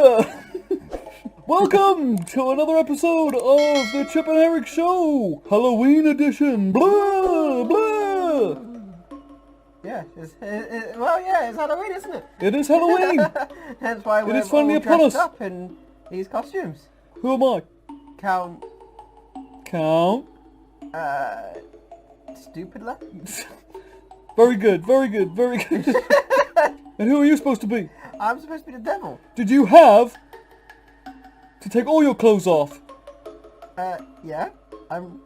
Blah! Welcome to another episode of the Chip and Eric Show, Halloween edition. Blah, blah. Yeah, it's Halloween, isn't it? It is Halloween. Hence why we're finally all upon dressed us. up in these costumes. Who am I? Count, stupid left. Very good, very good, very good. And who are you supposed to be? I'm supposed to be the devil. Did you have to take all your clothes off? Yeah. I'm...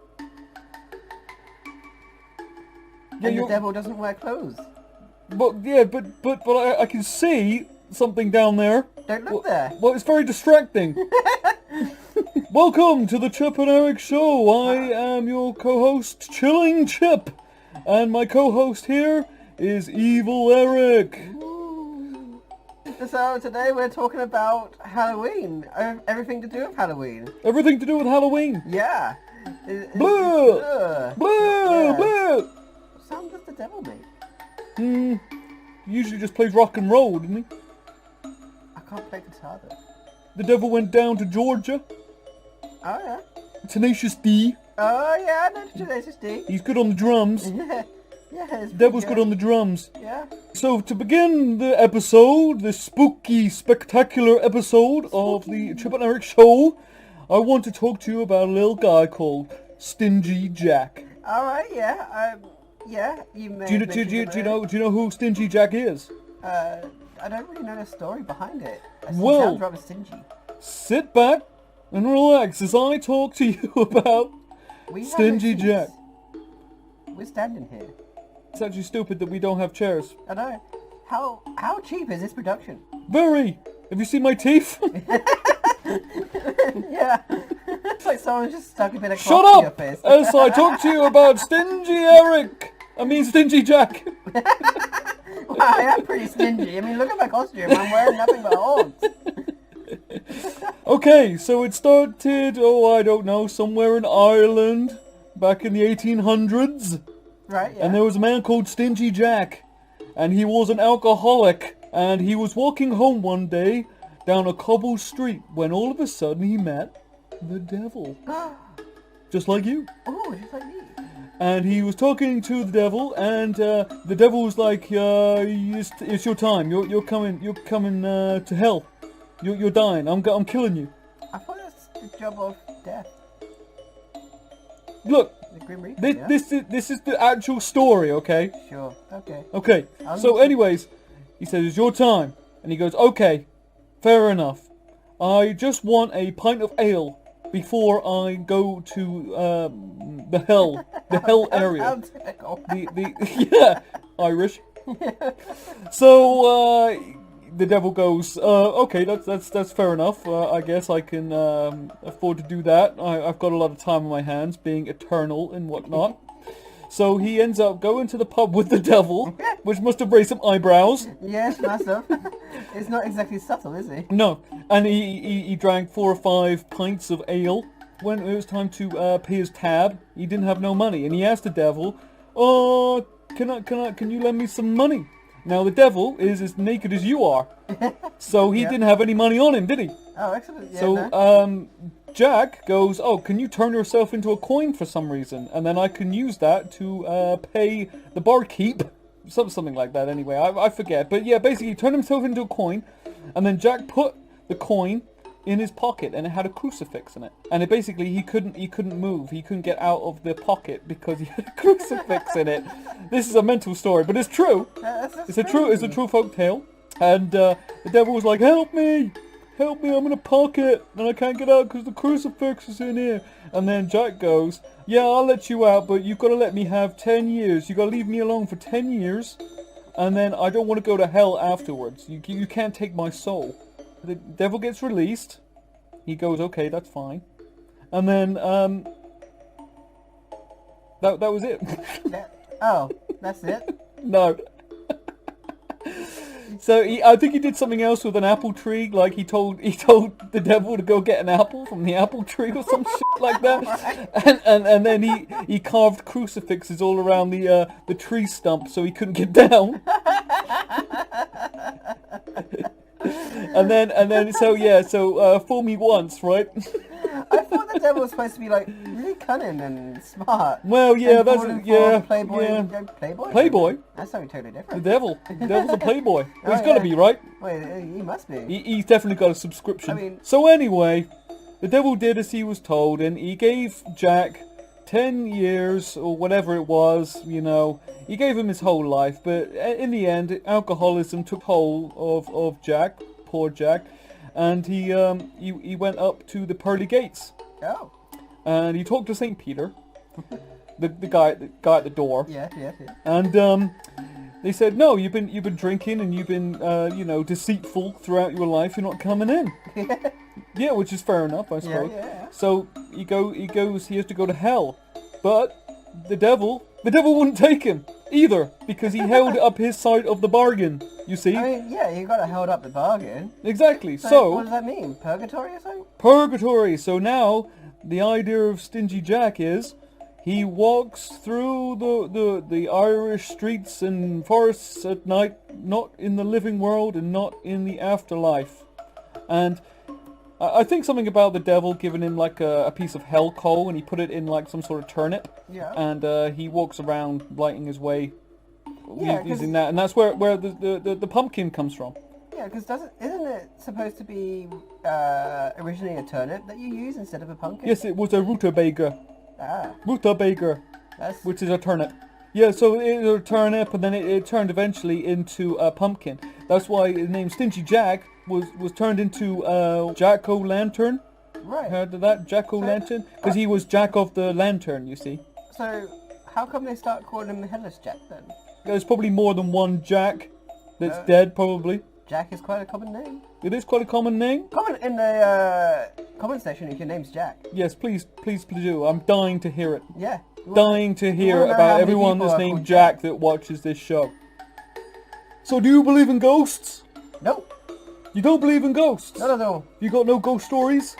Yeah, and the devil doesn't wear clothes. But I can see something down there. Don't look there. Well, it's very distracting. Welcome to the Chip and Eric Show. I am your co-host, Chilling Chip. And my co-host here is Evil Eric. Ooh. So today we're talking about Halloween. Everything to do with Halloween. Everything to do with Halloween. Yeah. Blah! Blah! Blah! What sound does the devil make? He usually just plays rock and roll, doesn't he? I can't play guitar though. The devil went down to Georgia. Oh yeah. Tenacious D. Oh yeah, I know Tenacious D. He's good on the drums. Yeah, Devil's good on the drums. Yeah. So to begin the episode, this spooky, spectacular episode of the Chip and Eric Show, I want to talk to you about a little guy called Stingy Jack. Alright, yeah, you may Do you know who Stingy Jack is? I don't really know the story behind it. It Well, sounds rather stingy. Sit back and relax as I talk to you about We have Stingy no Jack. seats. We're standing here. It's actually stupid that we don't have chairs. I know. How cheap is this production? Very! Have you seen my teeth? Yeah. It's like someone just stuck a bit of Shut cloth to your up! face. As I talk to you about Stingy Jack! Wow, I am pretty stingy. I mean, look at my costume. I'm wearing nothing but horns. Okay, so it started, I don't know, somewhere in Ireland, back in the 1800s. Right, yeah. And there was a man called Stingy Jack, and he was an alcoholic, and he was walking home one day down a cobbled street when all of a sudden he met the devil. Just like you. Oh, just like me. And he was talking to the devil, and the devil was like, it's your time, you're coming to hell. You're dying, I'm killing you. I thought that's the job of death. Look, The Grim Reaper, this is the actual story, okay? Sure, okay. Okay, so anyways, he says, it's your time. And he goes, okay, fair enough. I just want a pint of ale before I go to the hell area. How typical. Yeah, Irish. So, the devil goes, okay, that's fair enough. I guess I can afford to do that. I've got a lot of time on my hands, being eternal and whatnot. So he ends up going to the pub with the devil, which must have raised some eyebrows. Yes, massive. It's not exactly subtle, is he? No, and he drank 4 or 5 pints of ale. When it was time to pay his tab, he didn't have no money, and he asked the devil, can you lend me some money? Now the devil is as naked as you are, so he didn't have any money on him, did he? Oh, excellent. Yeah, So no. Jack goes, can you turn yourself into a coin for some reason, and then I can use that to pay the barkeep, something like that. Anyway, I forget, but yeah, basically he turned himself into a coin, and then Jack put the coin in his pocket, and it had a crucifix in it, and it basically he couldn't move, he couldn't get out of the pocket because he had a crucifix in it. This is a mental story, but it's true. It's a true folk tale. And the devil was like, help me, I'm in a pocket and I can't get out because the crucifix is in here. And then Jack goes, yeah, I'll let you out, but you've got to let me have 10 years. You've got to leave me alone for 10 years, and then I don't want to go to hell afterwards. You can't take my soul. The devil gets released. He goes, okay, that's fine. And then, that was it. That's it? No. So I think he did something else with an apple tree. Like he told the devil to go get an apple from the apple tree or some shit like that. And then he carved crucifixes all around the tree stump so he couldn't get down. and then, so fool me once, right? I thought the devil was supposed to be like really cunning and smart. Well, yeah, and that's falling yeah, for Playboy. yeah. Playboy. Playboy. That's something totally The different. devil's a playboy. Well, he's Oh, got to yeah. be, right? Wait, he must be. He's definitely got a subscription. I mean- So anyway, the devil did as he was told, and he gave Jack 10 years, or whatever it was, you know. He gave him his whole life, but in the end, alcoholism took hold of Jack, poor Jack, and he went up to the pearly gates, Oh. and he talked to St. Peter, the guy at the door. Yeah. And they said, no, you've been drinking and you've been deceitful throughout your life. You're not coming in. Yeah, which is fair enough, I suppose. Yeah. So he has to go to hell, but the devil wouldn't take him either because he held up his side of the bargain. You see? I mean, yeah, you gotta hold up the bargain. Exactly. So, So what does that mean? Purgatory or something? purgatory. So now the idea of Stingy Jack is he walks through the Irish streets and forests at night, not in the living world and not in the afterlife. And I think something about the devil giving him like a piece of hell coal and he put it in like some sort of turnip. Yeah. And he walks around lighting his way Yeah, 'cause- using that. And that's where the pumpkin comes from. Yeah, because isn't it supposed to be originally a turnip that you use instead of a pumpkin? Yes, it was a rutabaga. Ah, Rutabaga, that's which is a turnip. Yeah, so it was a turnip, and then it turned eventually into a pumpkin. That's why the name Stingy Jack was turned into Jack-o'-lantern. right. Heard of that? Jack-o'-lantern? Because he was Jack of the Lantern, you see. So, how come they start calling him Headless Jack then? There's probably more than one Jack that's Uh, dead, probably. Jack is quite a common name. It is quite a common name. Comment in the comment section if your name's Jack. Yes, please do. I'm dying to hear it. Yeah. Dying to hear wanna know how about many everyone people that's are named called Jack that watches this show. So do you believe in ghosts? Nope. You don't believe in ghosts? Not at all. You got no ghost stories?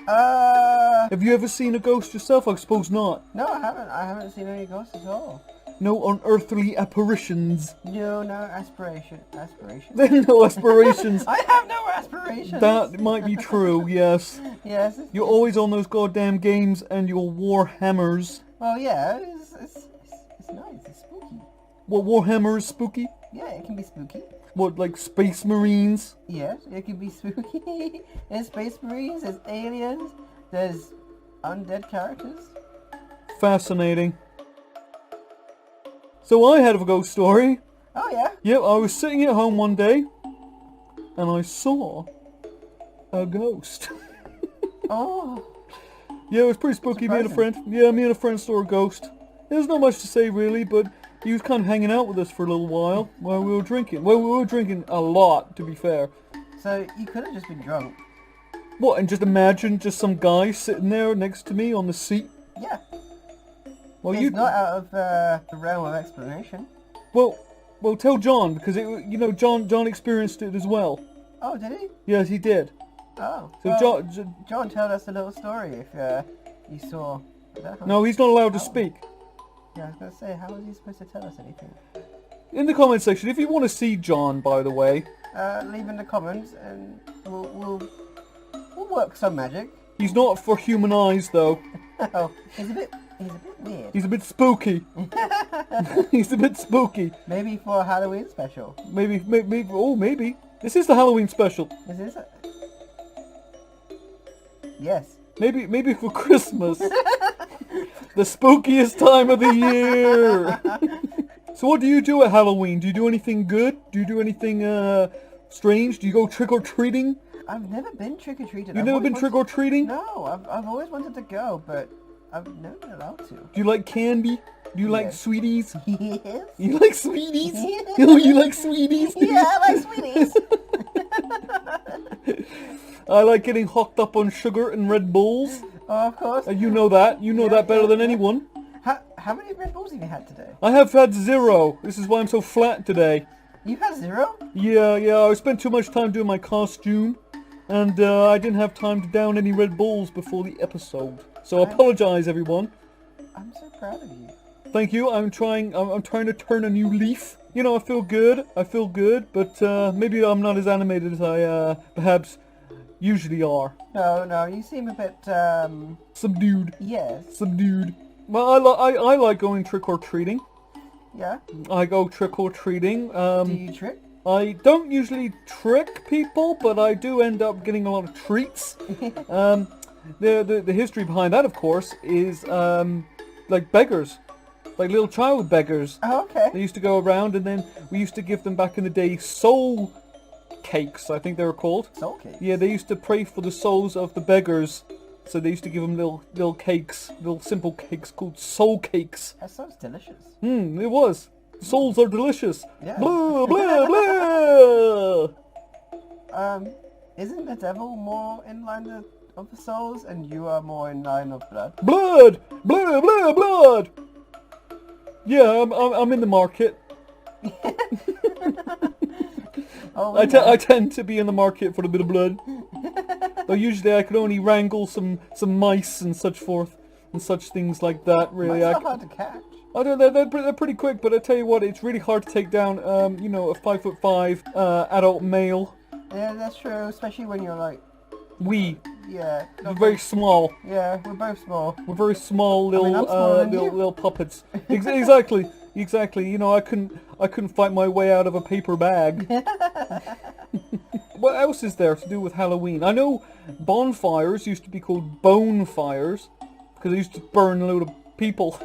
Have you ever seen a ghost yourself? I suppose not. No, I haven't. I haven't seen any ghosts at all. No unearthly apparitions. No aspiration. No aspirations. I have no aspirations. That might be true, yes. Yes. You're always on those goddamn games and your Warhammers. Well, yeah. It's nice. It's spooky. What, Warhammer is spooky? Yeah, it can be spooky. What, like Space Marines? Yes, it can be spooky. There's Space Marines. There's aliens. There's undead characters. Fascinating. So I had a ghost story. Oh yeah. Yep, I was sitting at home one day and I saw a ghost. Oh. Yeah, it was pretty spooky. Me and a friend saw a ghost. There's not much to say really, but he was kind of hanging out with us for a little while we were drinking. Well, we were drinking a lot, to be fair. So you could have just been drunk. What, and just imagine just some guy sitting there next to me on the seat? Yeah. Well, It's not out of the realm of explanation. Well, tell John, because John experienced it as well. Oh, did he? Yes, he did. Oh. So well, John, John, tell us a little story if you saw that. no, he's not allowed to speak. Yeah, I was gonna say, how was he supposed to tell us anything? In the comment section, if you want to see John, by the way, Leave in the comments and we'll work some magic. he's not for human eyes though. Oh, he's a bit weird. He's a bit spooky. He's a bit spooky. Maybe for a Halloween special. Maybe. Oh, maybe. This is the Halloween special. Is this a... Yes. Maybe for Christmas. The spookiest time of the year. So what do you do at Halloween? Do you do anything good? Do you do anything strange? Do you go trick-or-treating? I've never been trick-or-treated. You've never been trick-or-treating? No, I've always wanted to go, but I've never been allowed to. Do you like candy? Do you like Yes. sweeties? Yes. You like sweeties? Oh, you like sweeties? Yeah, I like sweeties. I like getting hooked up on sugar and Red Bulls. Oh, of course. You know that. You know that better than anyone. How many Red Bulls have you had today? I have had 0. This is why I'm so flat today. You've had 0? Yeah, I spent too much time doing my costume, and I didn't have time to down any Red Bulls before the episode. So I apologize, everyone. I'm so proud of you. Thank you. I'm trying to turn a new leaf. You know, I feel good, but maybe I'm not as animated as I perhaps usually are. No, you seem a bit, Subdued. Yes. Subdued. Well, I like going trick-or-treating. Yeah? I go trick-or-treating. Do you trick? I don't usually trick people, but I do end up getting a lot of treats. The history behind that, of course, is like beggars. Like little child beggars. Oh, okay. They used to go around, and then we used to give them back in the day soul cakes, I think they were called. Soul cakes? Yeah, they used to pray for the souls of the beggars. So they used to give them little cakes, little simple cakes called soul cakes. That sounds delicious. It was. Souls are delicious. Yeah. Blah, blah, blah. Isn't the devil more in line of the souls, and you are more in line of blood? Blood! Blood, blood, blood! Yeah, I'm in the market. Oh, I tend to be in the market for a bit of blood. Though usually I can only wrangle some mice and such forth, and such things like that, really. Mice are hard to catch. I don't know, they're pretty quick, but I tell you what, it's really hard to take down, you know, a 5'5" adult male. Yeah, that's true, especially when you're like... Yeah. We're very small. Yeah, we're both small. We're very small little, I'm smaller than you. little puppets. Exactly. You know, I couldn't fight my way out of a paper bag. What else is there to do with Halloween? I know bonfires used to be called bone fires because they used to burn a load of people.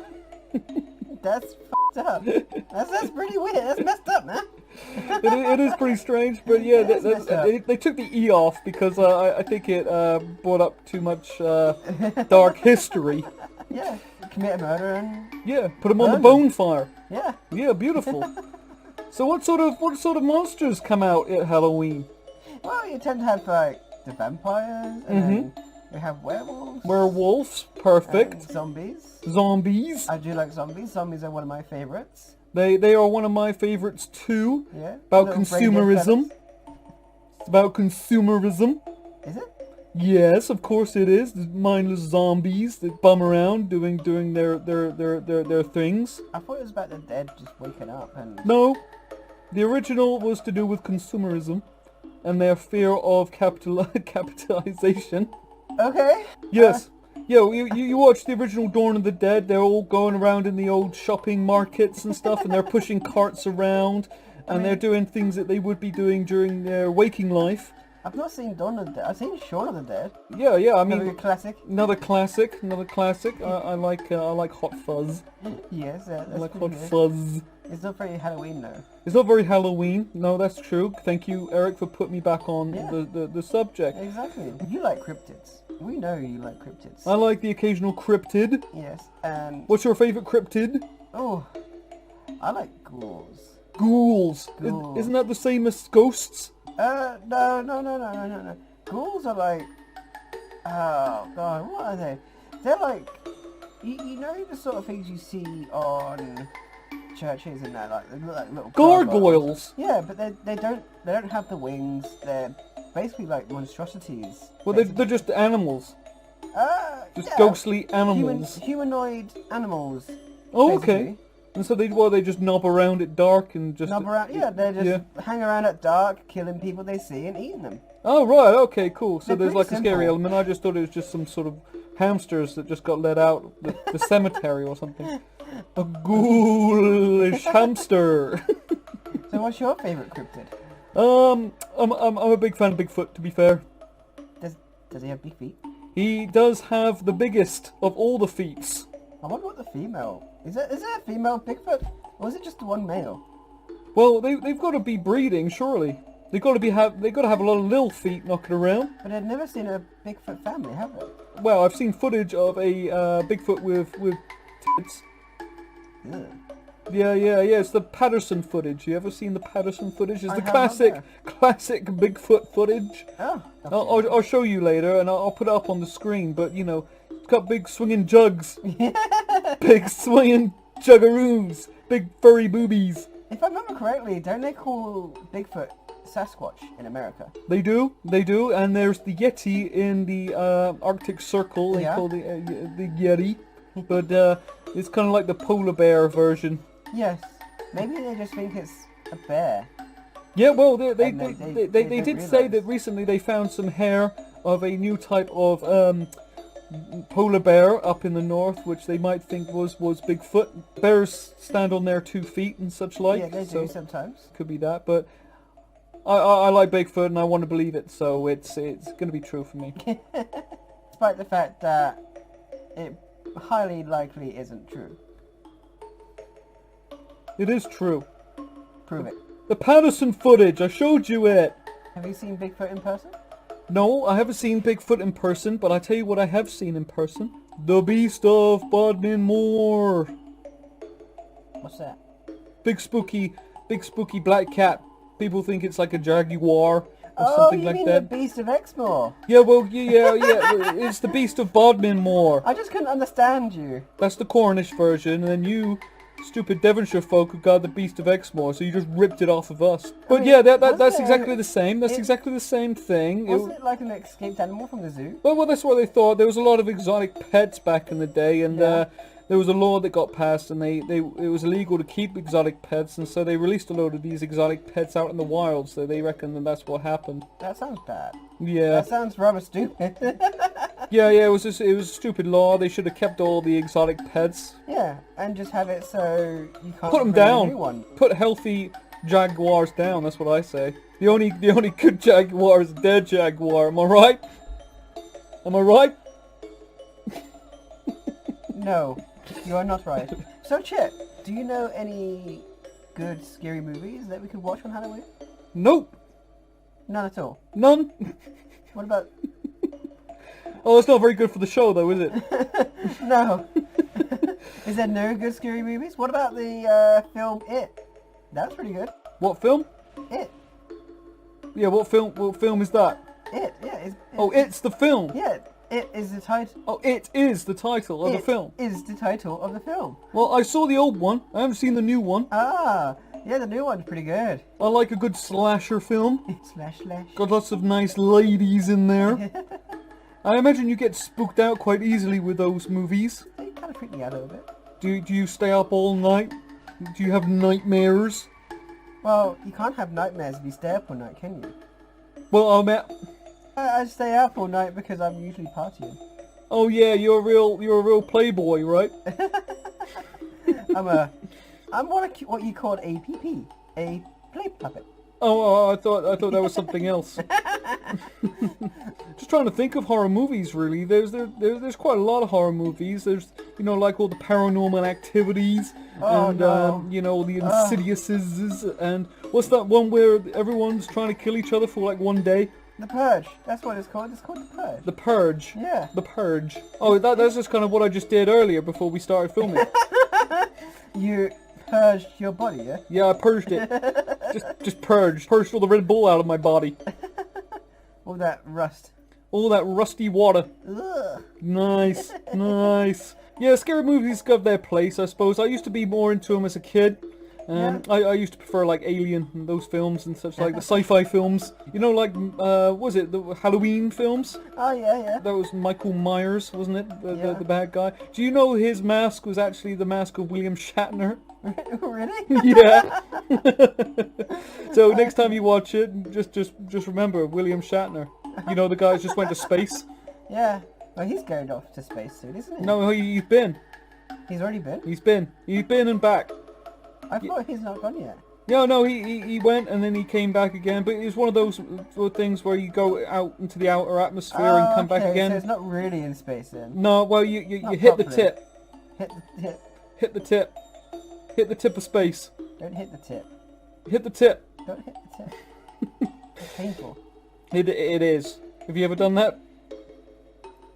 That's f***ed up. That's pretty weird. That's messed up, man. It is pretty strange, but yeah, they took the E off because I think it brought up too much dark history. Yeah, commit a murder and... Yeah, put them on the bonfire. Yeah. Yeah, beautiful. So what sort of monsters come out at Halloween? Well, you tend to have like the vampires, and then we have werewolves. Werewolves, perfect. And zombies. Zombies. I do like zombies. Zombies are one of my favorites. They are one of my favorites too. Yeah. About consumerism. It's about consumerism. Is it? Yes, of course it is. The mindless zombies that bum around doing their things. I thought it was about the dead just waking up and... No. The original was to do with consumerism and their fear of capitalization. Okay. Yes. Yeah, you watch the original Dawn of the Dead, they're all going around in the old shopping markets and stuff, and they're pushing carts around, and they're doing things that they would be doing during their waking life. I've not seen Dawn of the Dead. I've seen Shaun of the Dead. Yeah, I mean... Another classic. Another classic. I like Hot Fuzz. Yes, that's I like pretty Hot good. Fuzz. It's not very Halloween though. It's not very Halloween. No, that's true. Thank you, Eric, for putting me back on Yeah. the subject. Exactly. You like cryptids. We know you like cryptids. I like the occasional cryptid. Yes, and... What's your favourite cryptid? Oh, I like ghouls. Ghouls. Ghouls. Isn't that the same as ghosts? No. Ghouls are like... Oh, God, what are they? They're like... You know the sort of things you see on churches and that, like, they look like little... Gargoyles. Yeah, but they don't have the wings. They're basically like monstrosities. Well, they're just animals. Just yeah. ghostly animals. Humanoid animals. Oh, basically. okay. And so they just knob around at dark and just... Knob around, yeah, they just hang around at dark, killing people they see and eating them. Oh, right, okay, cool. So They're there's like pretty a scary simple. element. I just thought it was just some sort of hamsters that just got let out the cemetery or something. A ghoulish hamster. So what's your favourite cryptid? I'm a big fan of Bigfoot, to be fair. Does he have big feet? He does have the biggest of all the feats. I wonder what the female... Is there a female Bigfoot? Or is it just the one male? Well, they've got to be breeding, surely. They've got to have a lot of little feet knocking around. But I've never seen a Bigfoot family, have they? Well, I've seen footage of a Bigfoot with tits. Yeah. Yeah. It's the Patterson footage. You ever seen the Patterson footage? It's I the have not classic Bigfoot footage. Oh. I'll show you later, and I'll put it up on the screen. But you know, it's got big swinging jugs, big swinging juggaroos, big furry boobies. If I remember correctly, don't they call Bigfoot Sasquatch in America? They do, and there's the Yeti in the Arctic Circle. They call the Yeti. but it's kind of like the polar bear version. Yes. Maybe they just think it's a bear. Yeah, well, they don't did say realise. that recently they found some hair of a new type of polar bear up in the north, which they might think was Bigfoot. Bears stand on their 2 feet and such like. Yeah, they do so sometimes. could be that, but I like Bigfoot and I want to believe it, so it's going to be true for me. Despite the fact that it highly likely isn't true. It is true. Prove it. The Patterson footage, I showed you it. Have you seen Bigfoot in person? No, I haven't seen Bigfoot in person, but I tell you what I have seen in person. The Beast of Bodmin Moor. What's that? Big spooky black cat. People think it's like a jaguar or Oh, something you like mean that. the Beast of Exmoor? Yeah, well, yeah, it's the Beast of Bodmin Moor. I just couldn't understand you. That's the Cornish version, and then you, stupid Devonshire folk, who got the Beast of Exmoor, so you just ripped it off of us. But mean, yeah, that's wasn't exactly it- the same. That's exactly the same thing. Wasn't it like an escaped animal from the zoo? Well, that's what they thought. There was a lot of exotic pets back in the day, and Yeah. there was a law that got passed, and it was illegal to keep exotic pets, and so they released a load of these exotic pets out in the wild. So they reckon that's what happened. That sounds bad. Yeah, That sounds rather stupid. yeah. It was a stupid law. They should have kept all the exotic pets. Yeah, and just have it so you can't Put them bring a down. new one. Put healthy jaguars down. That's what I say. The only good jaguar is a dead jaguar. Am I right? Am I right? No, you are not right. So, Chip, do you know any good scary movies that we could watch on Halloween? Nope. None at all. None. What about... Oh, it's not very good for the show, though, is it? No. Is there no good scary movies? What about the film It? That's pretty good. What film? It. Yeah, what film is that? It. Yeah. Oh, it's the film. Yeah. It is the title. Oh, it is the title of the film. Is the title of the film. Well, I saw the old one. I haven't seen the new one. Ah. Yeah, the new one's pretty good. I like a good slasher film. Slash slash. Got lots of nice ladies in there. I imagine you get spooked out quite easily with those movies. They kind of freak me out a little bit. Do you stay up all night? Do you have nightmares? Well, you can't have nightmares if you stay up all night, can you? Well, I mean, I stay up all night because I'm usually partying. oh yeah, you're a real playboy, right? I'm what you call a PP, a play puppet. Oh, I thought that was something else. Just trying to think of horror movies. Really, there's quite a lot of horror movies. There's like all the Paranormal Activities, Oh, and no. the Insidiouses, and what's that one where everyone's trying to kill each other for like one day? The Purge. That's what it's called. It's called The Purge. The Purge. Yeah. The Purge. Oh, that's just kind of what I just did earlier before we started filming. You purged your body, yeah? Yeah, I purged it. just purged all the Red Bull out of my body. All that rust. All that rusty water. Ugh. Nice, nice. Yeah, scary movies have their place, I suppose. I used to be more into them as a kid. I used to prefer like Alien and those films and such, like the sci-fi films. Was it the Halloween films? Oh, yeah. That was Michael Myers, wasn't it? Yeah. The bad guy. Do you know his mask was actually the mask of William Shatner? Really? Yeah. So next time you watch it, just remember William Shatner. You know, the guy who just went to space. Yeah. Well, he's going off to space soon, isn't he? No, he's been. He's already been? He's been and back. I thought he's not gone yet. No, he went and then he came back again. But it's one of those things where you go out into the outer atmosphere and come back again. So it's not really in space then. No, well you Not hit the properly. tip. Hit the tip. Hit the tip. Hit the tip of space. Don't hit the tip. Hit the tip. Don't hit the tip. It's painful. It is. Have you ever done that?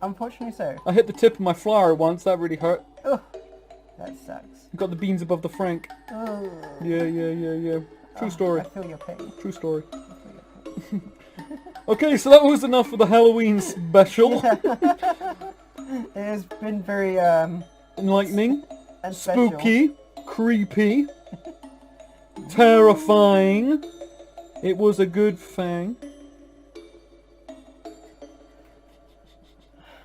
Unfortunately so. I hit the tip of my flower once. That really hurt. Oh, that sucks. Got the beans above the frank. Oh. Yeah. True story. I feel your pain. True story. I feel your pain. Okay, so that was enough for the Halloween special. It has been very Enlightening, and special. spooky, creepy, terrifying. It was a good thing.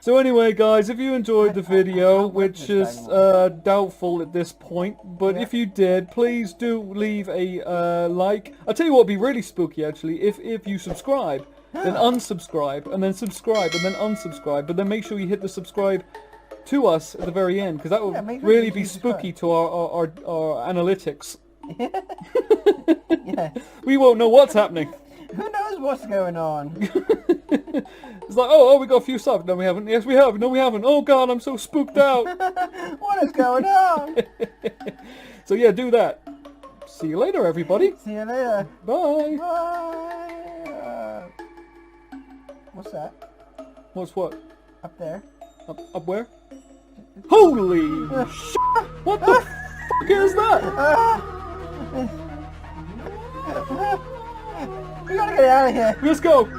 So anyway, guys, if you enjoyed the video, I which this is anymore. doubtful at this point, but Yeah. if you did, please do leave a like. I'll tell you what would be really spooky, actually, if you subscribe, then unsubscribe, and then subscribe, and then unsubscribe, but then make sure you hit the subscribe to us at the very end, because that would make sure really you be subscribe. spooky to our analytics. Yes. We won't know what's happening. Who knows what's going on? It's like, oh, we got a few subs. No, we haven't. Yes, we have. No, we haven't. Oh, God, I'm so spooked out. What is going on? So, yeah, do that. See you later, everybody. See you later. Bye. Bye. What's that? What's what? Up there? Up where? Holy shit! What the fuck is that? We gotta get out of here. Let's go. See ya.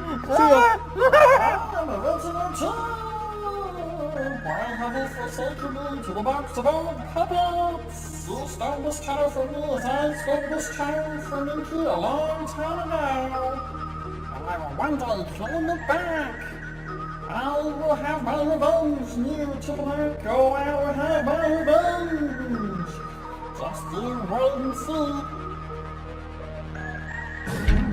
Why have you forsaken me to the box of old puppets? You stole this channel from me as I stole this channel from Inky a long time ago. And I will one day claim it back. I will have my revenge near to the mark. Oh, I will have my revenge. Just you wait and see.